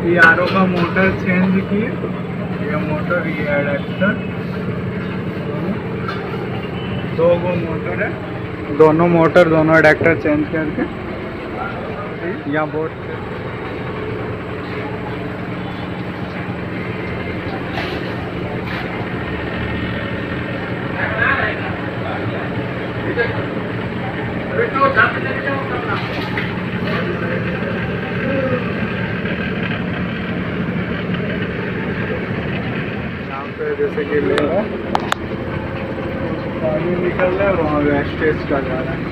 ये आरओ का motor change किए, ये मोटर, ये एडेप्टर, दो गो मोटर है, दोनों मोटर दोनों एडेप्टर चेंज करके यहाँ बोर्ड पे जैसे कि पानी निकल रहा है, वहाँ वेस्टेज का जा रहा है।